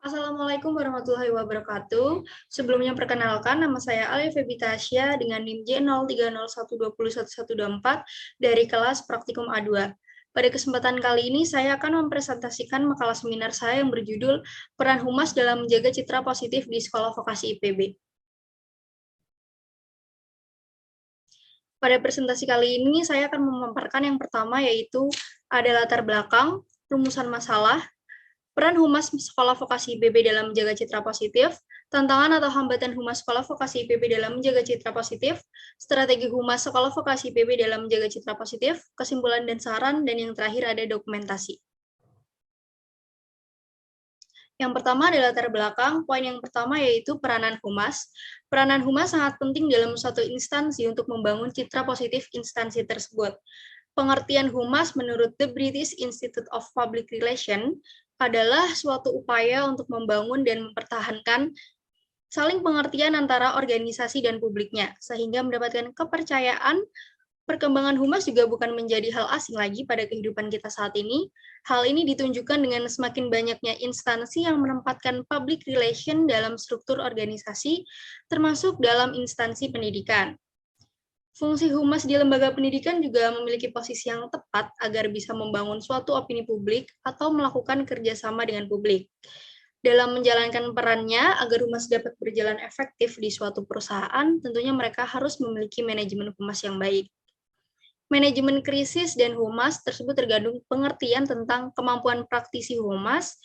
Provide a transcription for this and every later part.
Assalamualaikum warahmatullahi wabarakatuh. Sebelumnya perkenalkan, nama saya Alia Febitasya dengan NIM J0301201124 dari kelas Praktikum A2. Pada kesempatan kali ini, saya akan mempresentasikan makalah seminar saya yang berjudul Peran Humas dalam Menjaga Citra Positif di Sekolah Vokasi IPB. Pada presentasi kali ini, saya akan memaparkan yang pertama, yaitu ada latar belakang, rumusan masalah, peran Humas Sekolah Vokasi IPB dalam menjaga citra positif, tantangan atau hambatan Humas Sekolah Vokasi IPB dalam menjaga citra positif, strategi Humas Sekolah Vokasi IPB dalam menjaga citra positif, kesimpulan dan saran, dan yang terakhir ada dokumentasi. Yang pertama adalah latar belakang. Poin yang pertama yaitu peranan Humas. Peranan Humas sangat penting dalam suatu instansi untuk membangun citra positif instansi tersebut. Pengertian Humas menurut The British Institute of Public Relations adalah suatu upaya untuk membangun dan mempertahankan saling pengertian antara organisasi dan publiknya, sehingga mendapatkan kepercayaan. Perkembangan Humas juga bukan menjadi hal asing lagi pada kehidupan kita saat ini. Hal ini ditunjukkan dengan semakin banyaknya instansi yang menempatkan public relation dalam struktur organisasi, termasuk dalam instansi pendidikan. Fungsi Humas di lembaga pendidikan juga memiliki posisi yang tepat agar bisa membangun suatu opini publik atau melakukan kerjasama dengan publik. Dalam menjalankan perannya, agar Humas dapat berjalan efektif di suatu perusahaan, tentunya mereka harus memiliki manajemen Humas yang baik. Manajemen krisis dan Humas tersebut tergantung pengertian tentang kemampuan praktisi Humas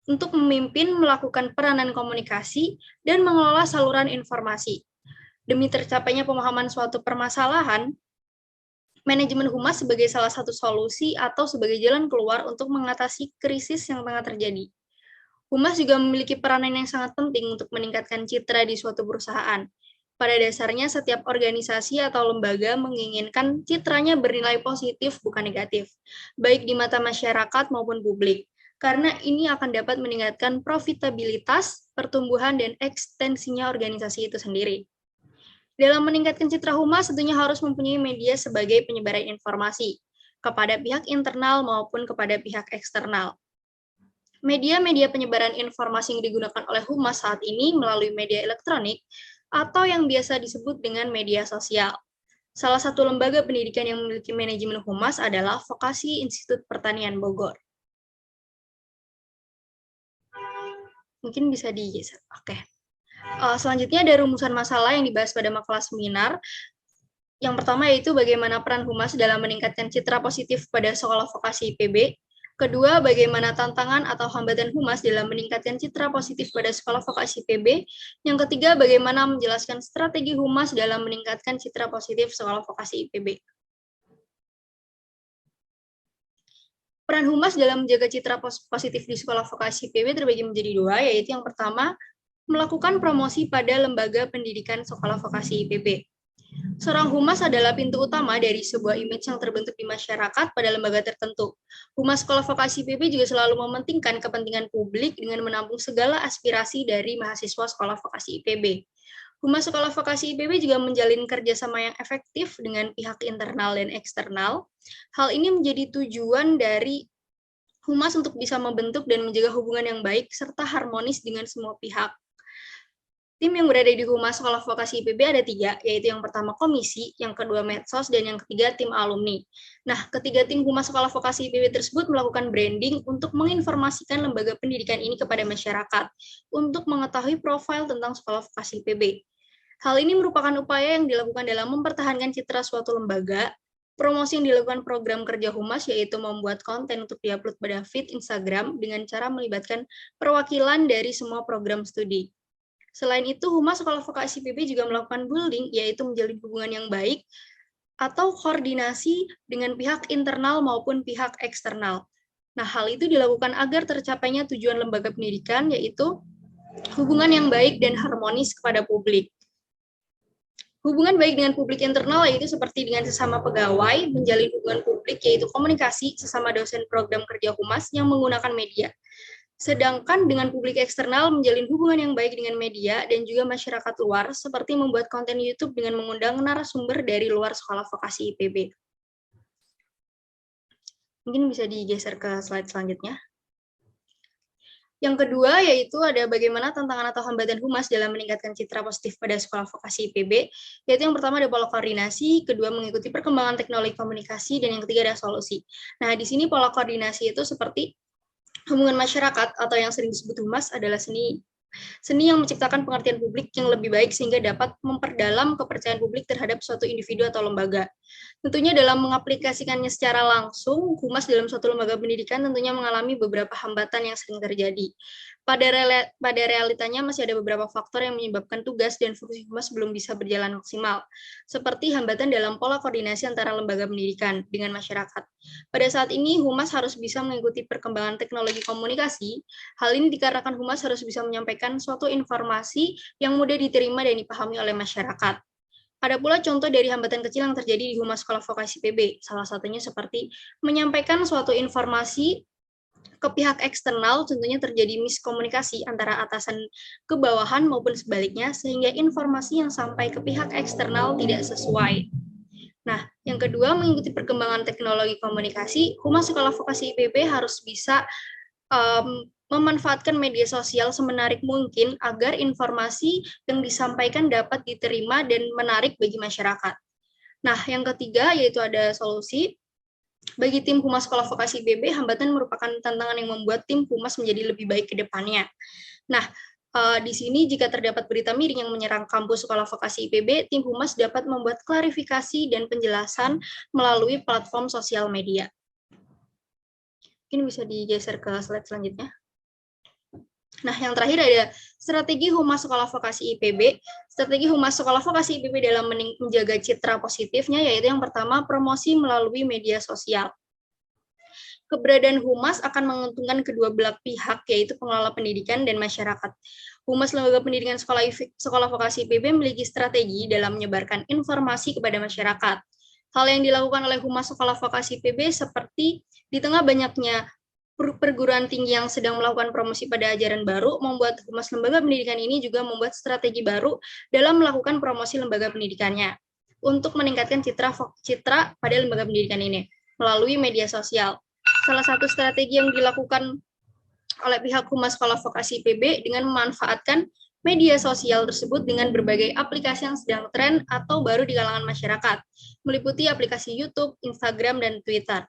untuk memimpin, melakukan peranan komunikasi, dan mengelola saluran informasi. Demi tercapainya pemahaman suatu permasalahan, manajemen Humas sebagai salah satu solusi atau sebagai jalan keluar untuk mengatasi krisis yang tengah terjadi. Humas juga memiliki peranan yang sangat penting untuk meningkatkan citra di suatu perusahaan. Pada dasarnya, setiap organisasi atau lembaga menginginkan citranya bernilai positif, bukan negatif, baik di mata masyarakat maupun publik, karena ini akan dapat meningkatkan profitabilitas, pertumbuhan, dan ekstensinya organisasi itu sendiri. Dalam meningkatkan citra Humas, tentunya harus mempunyai media sebagai penyebaran informasi kepada pihak internal maupun kepada pihak eksternal. Media-media penyebaran informasi yang digunakan oleh Humas saat ini melalui media elektronik atau yang biasa disebut dengan media sosial. Salah satu lembaga pendidikan yang memiliki manajemen Humas adalah Vokasi Institut Pertanian Bogor. Mungkin bisa digeser. Oke. Selanjutnya ada rumusan masalah yang dibahas pada makalah seminar. Yang pertama yaitu bagaimana peran Humas dalam meningkatkan citra positif pada sekolah vokasi IPB. Kedua, bagaimana tantangan atau hambatan Humas dalam meningkatkan citra positif pada sekolah vokasi IPB. Yang ketiga, bagaimana menjelaskan strategi Humas dalam meningkatkan citra positif sekolah vokasi IPB. Peran Humas dalam menjaga citra positif di sekolah vokasi IPB terbagi menjadi dua, yaitu yang pertama, melakukan promosi pada lembaga pendidikan sekolah vokasi IPB. Seorang Humas adalah pintu utama dari sebuah image yang terbentuk di masyarakat pada lembaga tertentu. Humas Sekolah Vokasi IPB juga selalu mementingkan kepentingan publik dengan menampung segala aspirasi dari mahasiswa Sekolah Vokasi IPB. Humas Sekolah Vokasi IPB juga menjalin kerjasama yang efektif dengan pihak internal dan eksternal. Hal ini menjadi tujuan dari Humas untuk bisa membentuk dan menjaga hubungan yang baik serta harmonis dengan semua pihak. Tim yang berada di Humas Sekolah Vokasi IPB ada 3, yaitu yang pertama komisi, yang kedua medsos, dan yang ketiga tim alumni. Nah, ketiga tim Humas Sekolah Vokasi IPB tersebut melakukan branding untuk menginformasikan lembaga pendidikan ini kepada masyarakat, untuk mengetahui profil tentang Sekolah Vokasi IPB. Hal ini merupakan upaya yang dilakukan dalam mempertahankan citra suatu lembaga. Promosi yang dilakukan program kerja Humas yaitu membuat konten untuk diupload pada feed Instagram dengan cara melibatkan perwakilan dari semua program studi. Selain itu, Humas Sekolah Vokasi IPB juga melakukan bullying, yaitu menjalin hubungan yang baik atau koordinasi dengan pihak internal maupun pihak eksternal. Nah, hal itu dilakukan agar tercapainya tujuan lembaga pendidikan, yaitu hubungan yang baik dan harmonis kepada publik. Hubungan baik dengan publik internal yaitu seperti dengan sesama pegawai, menjalin hubungan publik yaitu komunikasi sesama dosen program kerja Humas yang menggunakan media. Sedangkan dengan publik eksternal menjalin hubungan yang baik dengan media dan juga masyarakat luar, seperti membuat konten YouTube dengan mengundang narasumber dari luar sekolah vokasi IPB. Mungkin bisa digeser ke slide selanjutnya. Yang kedua yaitu ada bagaimana tantangan atau hambatan humas dalam meningkatkan citra positif pada sekolah vokasi IPB, yaitu yang pertama ada pola koordinasi, kedua mengikuti perkembangan teknologi komunikasi, dan yang ketiga ada solusi. Nah, di sini pola koordinasi itu seperti hubungan masyarakat atau yang sering disebut humas adalah Seni yang menciptakan pengertian publik yang lebih baik sehingga dapat memperdalam kepercayaan publik terhadap suatu individu atau lembaga. Tentunya dalam mengaplikasikannya secara langsung, humas dalam suatu lembaga pendidikan tentunya mengalami beberapa hambatan yang sering terjadi. Pada realitanya masih ada beberapa faktor yang menyebabkan tugas dan fungsi humas belum bisa berjalan maksimal, seperti hambatan dalam pola koordinasi antara lembaga pendidikan dengan masyarakat. Pada saat ini, humas harus bisa mengikuti perkembangan teknologi komunikasi. Hal ini dikarenakan humas harus bisa menyampaikan suatu informasi yang mudah diterima dan dipahami oleh masyarakat. Ada pula contoh dari hambatan kecil yang terjadi di Humas Sekolah Vokasi PB, salah satunya seperti menyampaikan suatu informasi ke pihak eksternal, tentunya terjadi miskomunikasi antara atasan ke bawahan maupun sebaliknya, sehingga informasi yang sampai ke pihak eksternal tidak sesuai. Nah, yang kedua, mengikuti perkembangan teknologi komunikasi, Humas Sekolah Vokasi IPB harus bisa memanfaatkan media sosial semenarik mungkin agar informasi yang disampaikan dapat diterima dan menarik bagi masyarakat. Nah, yang ketiga yaitu ada solusi. Bagi tim Humas Sekolah Vokasi IPB, hambatan merupakan tantangan yang membuat tim Humas menjadi lebih baik ke depannya. Nah, di sini jika terdapat berita miring yang menyerang kampus Sekolah Vokasi IPB, tim Humas dapat membuat klarifikasi dan penjelasan melalui platform sosial media. Mungkin bisa digeser ke slide selanjutnya. Nah, yang terakhir ada strategi Humas Sekolah Vokasi IPB. Strategi Humas Sekolah Vokasi IPB dalam menjaga citra positifnya yaitu yang pertama, promosi melalui media sosial. Keberadaan Humas akan menguntungkan kedua belah pihak, yaitu pengelola pendidikan dan masyarakat. Humas Lembaga Pendidikan Sekolah Vokasi IPB memiliki strategi dalam menyebarkan informasi kepada masyarakat. Hal yang dilakukan oleh Humas Sekolah Vokasi IPB seperti di tengah banyaknya perguruan tinggi yang sedang melakukan promosi pada ajaran baru, membuat Humas Lembaga Pendidikan ini juga membuat strategi baru dalam melakukan promosi lembaga pendidikannya untuk meningkatkan citra pada lembaga pendidikan ini melalui media sosial. Salah satu strategi yang dilakukan oleh pihak Humas Sekolah Vokasi IPB dengan memanfaatkan media sosial tersebut dengan berbagai aplikasi yang sedang tren atau baru di kalangan masyarakat, meliputi aplikasi YouTube, Instagram, dan Twitter.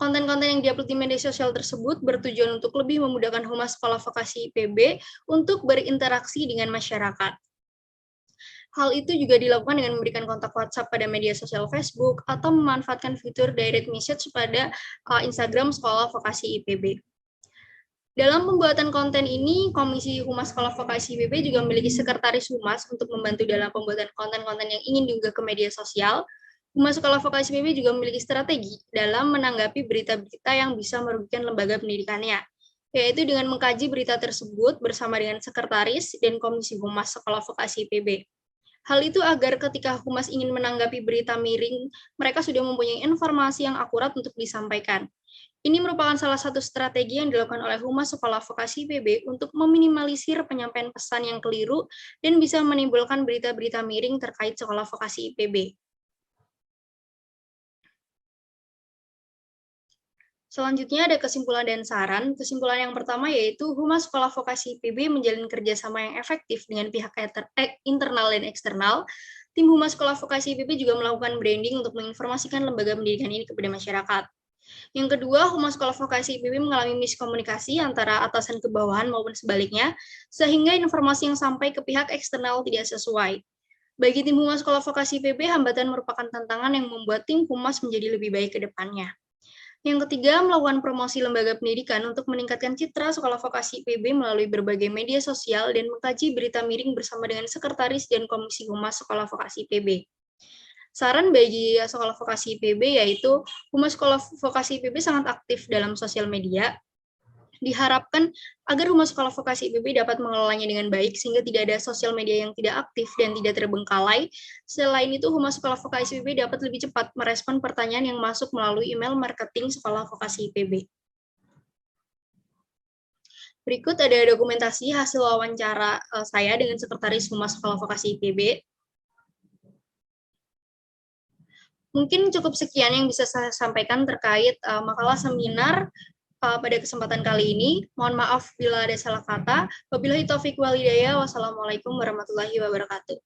Konten-konten yang diupload di media sosial tersebut bertujuan untuk lebih memudahkan Humas Sekolah Vokasi IPB untuk berinteraksi dengan masyarakat. Hal itu juga dilakukan dengan memberikan kontak WhatsApp pada media sosial Facebook atau memanfaatkan fitur direct message pada Instagram Sekolah Vokasi IPB. Dalam pembuatan konten ini, Komisi Humas Sekolah Vokasi IPB juga memiliki sekretaris Humas untuk membantu dalam pembuatan konten-konten yang ingin diunggah ke media sosial. Humas Sekolah Vokasi IPB juga memiliki strategi dalam menanggapi berita-berita yang bisa merugikan lembaga pendidikannya, yaitu dengan mengkaji berita tersebut bersama dengan sekretaris dan Komisi Humas Sekolah Vokasi IPB. Hal itu agar ketika Humas ingin menanggapi berita miring, mereka sudah mempunyai informasi yang akurat untuk disampaikan. Ini merupakan salah satu strategi yang dilakukan oleh Humas Sekolah Vokasi IPB untuk meminimalisir penyampaian pesan yang keliru dan bisa menimbulkan berita-berita miring terkait Sekolah Vokasi IPB. Selanjutnya ada kesimpulan dan saran. Kesimpulan yang pertama yaitu Humas Sekolah Vokasi IPB menjalin kerjasama yang efektif dengan pihak internal dan eksternal. Tim Humas Sekolah Vokasi IPB juga melakukan branding untuk menginformasikan lembaga pendidikan ini kepada masyarakat. Yang kedua, Humas Sekolah Vokasi IPB mengalami miskomunikasi antara atasan ke bawahan maupun sebaliknya, sehingga informasi yang sampai ke pihak eksternal tidak sesuai. Bagi tim Humas Sekolah Vokasi IPB, hambatan merupakan tantangan yang membuat tim Humas menjadi lebih baik ke depannya. Yang ketiga, melakukan promosi lembaga pendidikan untuk meningkatkan citra Sekolah Vokasi IPB melalui berbagai media sosial dan mengkaji berita miring bersama dengan Sekretaris dan Komisi Humas Sekolah Vokasi IPB. Saran bagi Sekolah Vokasi IPB yaitu Humas Sekolah Vokasi IPB sangat aktif dalam sosial media. Diharapkan agar Humas Sekolah Vokasi IPB dapat mengelolanya dengan baik sehingga tidak ada sosial media yang tidak aktif dan tidak terbengkalai. Selain itu, Humas Sekolah Vokasi IPB dapat lebih cepat merespon pertanyaan yang masuk melalui email marketing Sekolah Vokasi IPB. Berikut ada dokumentasi hasil wawancara saya dengan Sekretaris Humas Sekolah Vokasi IPB. Mungkin cukup sekian yang bisa saya sampaikan terkait makalah seminar pada kesempatan kali ini. Mohon maaf bila ada salah kata. Wabillahi taufiq wal hidayah. Wassalamualaikum warahmatullahi wabarakatuh.